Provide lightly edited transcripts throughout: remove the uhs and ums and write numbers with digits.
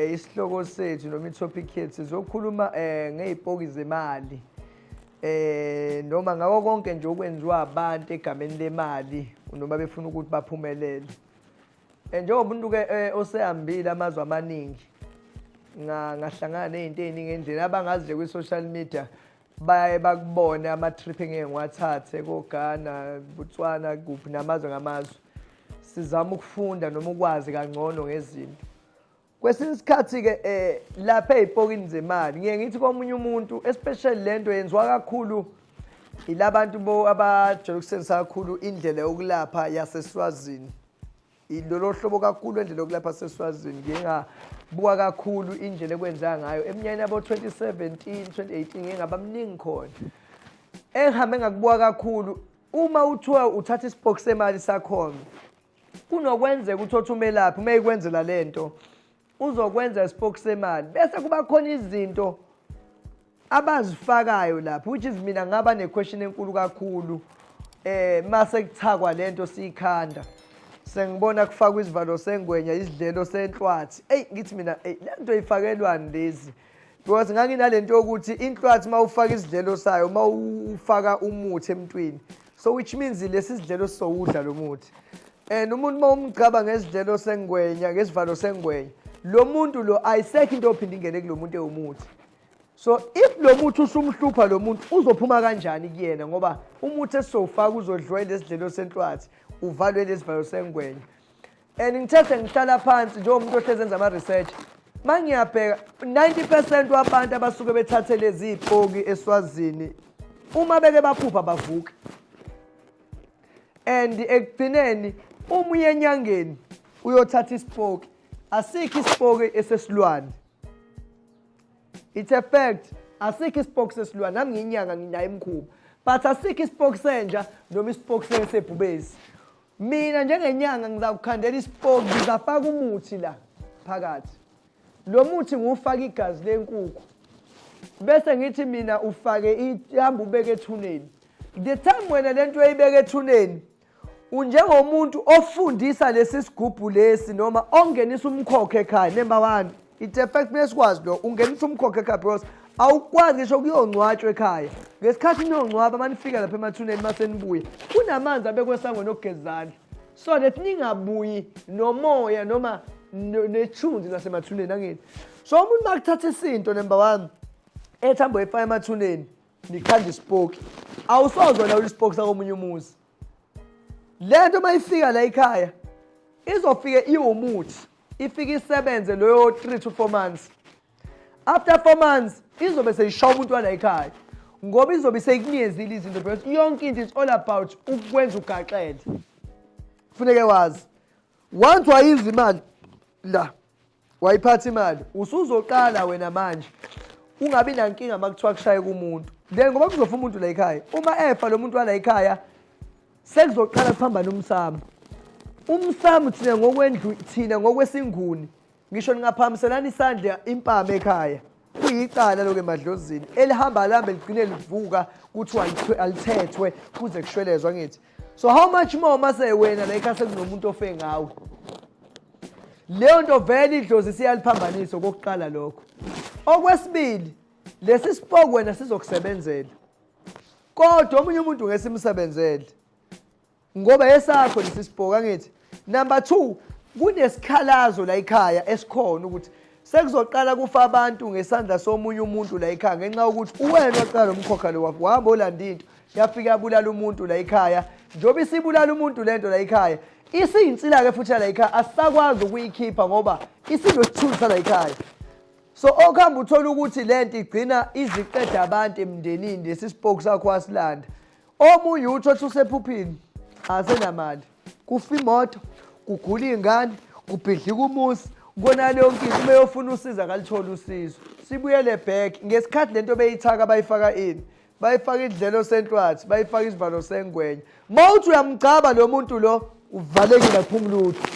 isihloko sethu noma itopic yethu sizokhuluma ngezibhoki zemali. Noma ngako konke nje okwenziwa abantu egameni lemali noma befuna ukuthi baphumelele. Njengoba umuntu ke osehambile amazwe amaningi ngahlangana nezinto eziningi endlela abangazi ku social media baye bakubone ama trip engeke ngiwathathe koGhana, Botswana kuphi namazwe ngamazwe. Sizama ukufunda noma ukwazi kangcono ngezinto. Kwesinye isikhathi ke lapha ezibhokini zemali ngeke ngithi komunye umuntu especially lento yenziwa kakhulu ilabantu abajwayele ukusebenzisa kakhulu indlela yokulapha yaseSwazini. Ilolo hlobo kakhulu indlela yokulapha yaseSwazini ngingabuka kakhulu indlela ekwenza ngayo eminyakeni yabo 2017 2018 ngingabamningi khona. Engihambe ngakubuka kakhulu uma uthiwa uthatha isibhoki semali sakho kunokwenzeka ukuthi umelaphi uma ikwenzela lento uzokwenza isibhoki semali bese kuba khona izinto abazifakayo lapho which is mina ngaba nequestion enkulu kakhulu mase kuthakwa lento sikhanda sengibona kufakwa isivalo sengwenya isidlelo senhlwathi ngithi mina lento ifakelwani lezi because nganginalento yokuthi inhlwathi mawufaka isidlelo sayo mawufaka umuthi emntwini so which means lesi sidlelo sisowudla lo muthi umuntu mawumgcaba ngesidlelo sengwenya ngesivalo sengwenya lo muntu lo ayisekho into ophinda ingene kulo muntu ewumuthi. So if lo muthi usumhlupha lo muntu uzophuma kanjani kuyena ngoba umuthi esizofaka uzodlwela esidlelo senhlwathi uvalwe lesivalo sengwenya. Ngithethe ngihlala phansi njengomuntu ohlezenza ama research mangiyabheka 90% wabantu abasuke bethathe lezi ibhoki eSwazini uma beke baphupha bavuka. Ekugcineni umuye enyangeni uyothatha isibhoki asikho isibhoki esesilwane. It's a fact asikho isibhoki sesilwane nami ngiyinyanga nginayo emkhuba but asikho isibhoki senja noma isibhoki sebhubezi. Mina njengenyanga ngizakukhandela isibhoki ngizafaka umuthi la phakathi. Lo muthi ngufaka igazi lenkukhu bese ngithi mina ufake ihamba ubeke ethuneni. The time wena lento uyibeke ethuneni unjengomuntu ofundisa lesi sigubhu lesi noma ongenisa umkhokho ekhaya. Number 1 it affect mesikwazi lo ungenisa umkhokho ekhaya because awukwazi ngisho kuyongcwatshwa ekhaya ngesikhathi niyongcwaba manifika lapha emathuneni masenibuye kunamanzi abekwesangweni okugezana so that ningabuyi nomoya noma nethunzi lasemathuneni angithi. So umuntu makuthatha isinto number 1 ethambo efaya emathuneni nikhanda isibhoki awusozwa la isibhoki sakomunye umuzi. Lento mayifika la ekhaya izofika iwumuthi ifika isebenze loyo 3 to 4 months. After 4 months izobe seyishaya umuntu wala ekhaya ngoba izobe seyikunyezile izinto because yonke into is all about ukwenza ugaxele. Kufuneka wazi once wayiza imali la wayiphatha imali usuzoqala wena manje ungabi nankinga makuthiwa kushaye kumuntu then ngoba kuzofa umuntu la ekhaya uma efa lo muntu wala ekhaya sekuzoqala kuphambana umsamo. Umsamo thina ngokwendlu thina ngokwesinguni ngisho ningaphambiselana isandla impama ekhaya kuyicala lokho emadlozini elihamba lambe ligcine livuka kuthiwa alithethwe kuze kushwelezwa ngithi. So how much more mase wena la ekhaya sekunomuntu ofe ngawe leyo nto vele idlozi siyaliphambanisa okokuqala lokho. Okwesibili lesi sibhoki wena sizokusebenzela kodwa omunye umuntu ngesimsebenzele ngoba esakho lesi sibhoki angithi. Number 2 kunesikhalazo la ekhaya esikhona ukuthi sekuzoqala kufa abantu ngesandla somunye umuntu la ekhaya ngenxa ukuthi uwena oqala umkhokha lo wakho wahamba olanda into yafika yabulala umuntu la ekhaya njoba isibulala umuntu lento la ekhaya isiyinsila ke futhi la ekhaya asisakwazi ukuyikhipha ngoba isinosithunza la ekhaya. So okuhamba uthola ukuthi lento igcina iziqeda abantu emndenini lesibhoki sakho wasilanda omunye uthothi usephuphini asenamali kufa imoto kugula ingane kubhidlika umusi kona leyo nkinto uma yofuna usiza akalithola usizo sibuyele back ngesikhathi lento beyithaka bayifaka ini bayifaka idlelo senhlwathi bayifaka isivalo sengwenya mawuthi uyamgcaba lo muntu lo uvalekile kuphuma lutho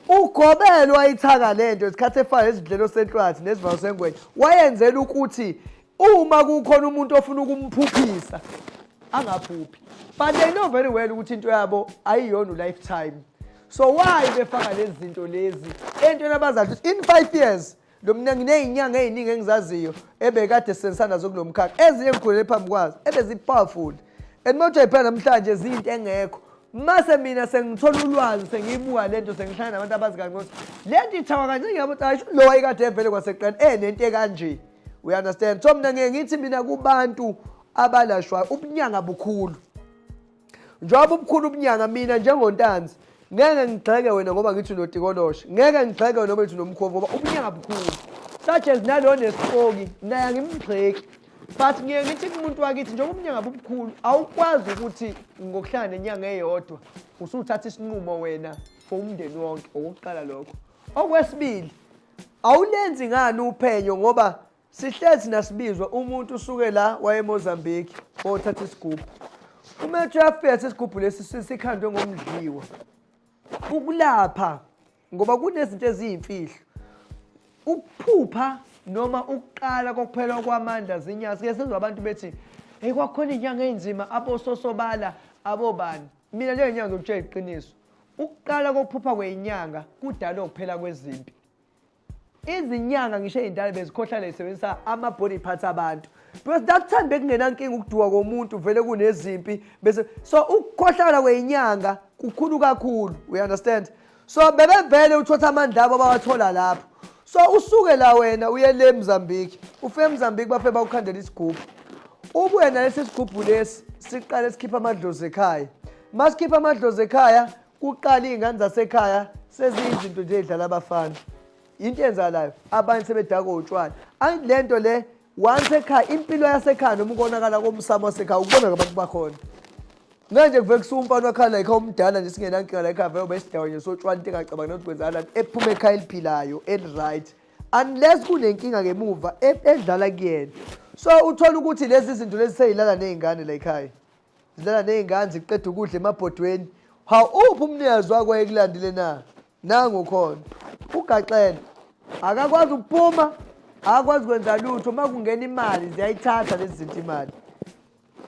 ugobelo wayithaka lento isikhathi efana isidlelo senhlwathi nesivalo sengwenya wayenzela ukuthi uma kukhona umuntu ofuna ukumphuphisa angaphuphi but they know very well ukuthi into yabo ayiyona lifetime. So why befaka lezi zinto lezi entweni abazathi in 5 years lo mina nginezinyanga eziningi engizaziyo ebekade sisebenzisana zokulomkhakha ezinye ngikhulele phambi kwazo ebezipowerful and manje ayipha namhlanje izinto engekho mase mina sengithola ulwazi sengiyibuka lento sengihlangana nabantu abazikani ukuthi lento ithawa kancane yabo ayisho lo ayikade evele kwaseqala nento ekanje we understand so mina ngeke ngithi mina kubantu abalashwayo ubunyanga bukhulu njengoba ubukhulu ubunyanga mina njengontanzi ngeke ngigxeke wena ngoba ngithi unotikoloshe ngeke ngigxeke wena ngoba ngithi unomkhovu ngoba ubunyanga bukhulu such as nalo nespoki naye ngimgxeki but ngeke ngithi kumuntu wakithi njengoba ubunyanga bubukhulu awukwazi ukuthi ngokuhlala nenyanga eyodwa usuthatha isinqumo wena for umndeni wonke okokuqala lokho okwesibili awulenzi ngani uphenyo ngoba sihlezi nasibizwa umuntu usuke la wayeMozambique othatha isigubhu umethu yafetha isigubhu lesi sikhandwe ngomdliwa ukulapha ngoba kunezinto eziyimfihlo ukuphupha noma ukuqala kokuphela kwamandla zinyanga sike sezwe abantu bethi hey kwakhona inyanga enzima abososobala abobani mina le nyanga ngokutshela iqiniso ukuqala kokuphupha kwezinyanga kudala ukuphela kwezimpi izinyanga ngisho ezindala bezikhohlala isebenzisa ama body parts abantu because that time bekungenankinga ukuduka komuntu vele kunezimpi bese so ukukhohlala kwezinyanga kukhulu kakhulu we understand so bebevele uthotha amandla abo bawathola lapho so usuke la wena uye le Mozambique ufike eMozambique baphe bawukhandela isigubhu ubuye nalesi sigubhu lesi siqale sikhipha amadlozi ekhaya masikhipha amadlozi ekhaya kuqala izingane zasekhaya seziyizinto nje edlala abafana into enzalayo abanye sebedaka utshwala lento le once ekhaya impilo yasekhaya noma ukonakala komsamo wasekhaya ukubona ngabantu bakhona manje kuvele kusumfana wakhala ekhaya omdala nje singenankinga la ekhaya vele besidawo nje sotshwala into engacabanga ukuthi kwenzakala ephuma ekhaya eliphilayo right unless kunenkinga ngemuva edlala kuyena so uthola ukuthi lezi zinto lezi seyilala nezingane la ekhaya zilala nezingane ziqeda ukudla emabhodweni uphi umnikazi wakho ekulandile na nangu khona ugaxele akakwazi ukuphuma akakwazi kwenza lutho uma kungena imali ziyayithatha lezi zinto imali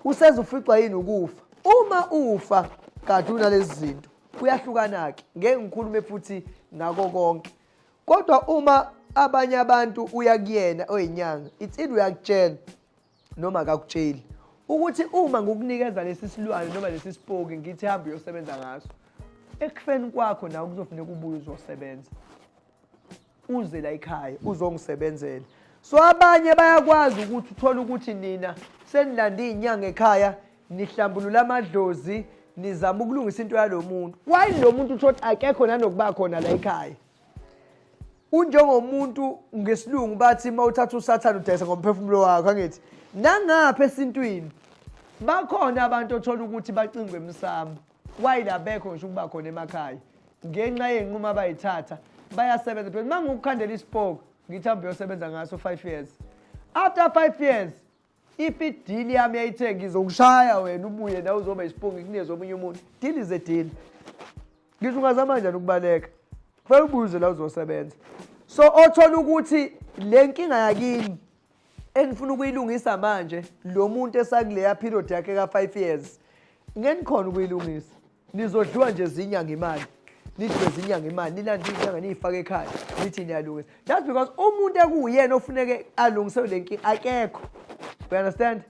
useza uficwa yini ukufa uma ufa kade unalezi zinto kuyahlukana ke ngeke ngikhulume futhi ngako konke kodwa uma abanye abantu uyakuyena oyinyanga it's either uyakutshela noma akakutsheli ukuthi uma ngokunikeza lesi silwane noma lesi sipoki ngithi hamba uyosebenza ngaso ekufeni kwakho nawe kuzofuneka ubuye uzosebenza uze la ekhaya uzongisebenzela so abanye bayakwazi ukuthi uthola ukuthi nina senilanda izinyanga ekhaya nihlambulula amadlozi nizama ukulungisa into yalomuntu why lo muntu uthothi akekho nanokuba khona la ekhaya unjengomuntu ngesilungu bathi mawuthatha uSathane udayisa ngomphefumulo wakho angithi nangapha esintwini bakhona abantu othola ukuthi bacingwe emsamo why labekho ngisho ukuba khona emakhaya ngenxa yenquma abayithatha bayasebenza phela mangukukhandela isipoko ngithi hambe uyosebenza ngaso 5 years after 5 years if ideal yami yayithe ngizokushaya wena ubuye nawe uzoba isipoko ngikunikeze omunye umuntu deal is a deal ngisho ungazama kanjani ukubaleka kufanele ubuze la uzosebenza so othola ukuthi le nkinga yakini engifuna ukuyilungisa manje lo muntu esakuleya period yakhe ka 5 years ngenikhona ukuyilungisa nizodliwa nje zinyanga imali nidle zinyanga imali nilanda izinyanga niyifaka ekhaya nithi niyalungisa that's because umuntu ekuyena ofuneke alungise le nkinga akekho you understand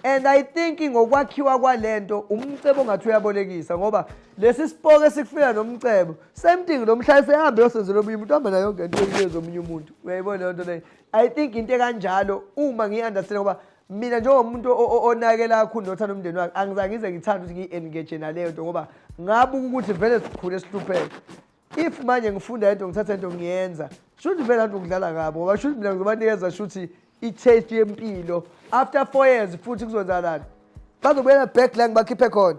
and I think ngokwakhiwa kwalento umcebo ongathi uyabolekisa ngoba lesi sipoke esikufika nomcebo same thing lo mhlali sehambe yosenzela omunye umuntu hamba nayo yonke into ekuyeza omunye umuntu uyayibona lento leyo I think into kanjalo uma ngiunderstand ngoba mina njengomuntu onakela kakhulu nothanda umndeni wakhe angizange ngize ngithanda ukuthi ngi-engage naleyo nto ngoba ngabuka ukuthi vele sikhule sihlupheke if manje ngifunda into ngithatha into ngiyenza shuthi vele abantu ngidlala ngabo ngoba shuthi mina ngizobanikeza shuthi i-taste yempilo after 4 years futhi kuzonzalana bazobuyela back la ngibakhiphe khona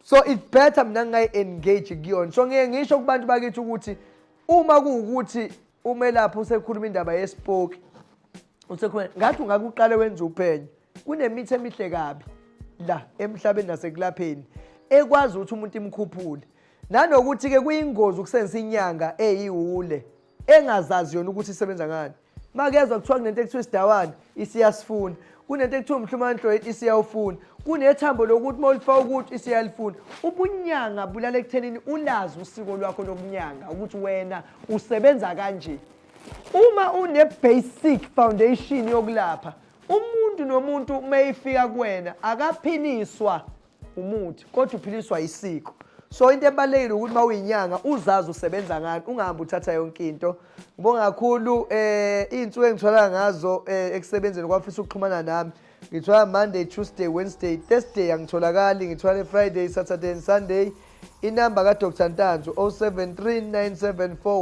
so it's better mina ngingayi-engage kuyona so ngeke ngisho kubantu bakithi ukuthi uma kuwukuthi umelaphi usekhuluma indaba yesipoki usekhuluma ngathi ungakuqala wenza uphenyo kunemithi emihle kabi la emhlabeni nasekulapheni ekwazi ukuthi umuntu imkhuphule nanokuthi-ke kuyingozi ukusebenzisa inyanga eyiwule engazazi yona ukuthi isebenza ngani makezwa kuthiwa kunento ekuthiwa isidawana isiyasifuna kunento ekuthiwa umhlumandloyi isiyawufuna kunethambo lokuthi mawulifaka ukuthi isiyalifuna ubunyanga bulala ekuthenini ulazi usiko lwakho lobunyanga ukuthi wena usebenza kanje uma une-basic foundation yokulapha, umuntu nomuntu mayifika kuwena akaphiliswa umuthi kodwa uphiliswa isiko. So into ebalulekile ukuthi uma uyinyanga uzazi usebenza ngani, ungahambi uthatha yonke into. Ngibonga kakhulu iy'nsuku engithola ngazo ekusebenzeni kwafisa ukuxhumana nami. Ngithola Monday, Tuesday, Wednesday, Thursday angitholakali, ngithola Friday, Saturday and Sunday. Inamba ka Dr. Ntanzu 073974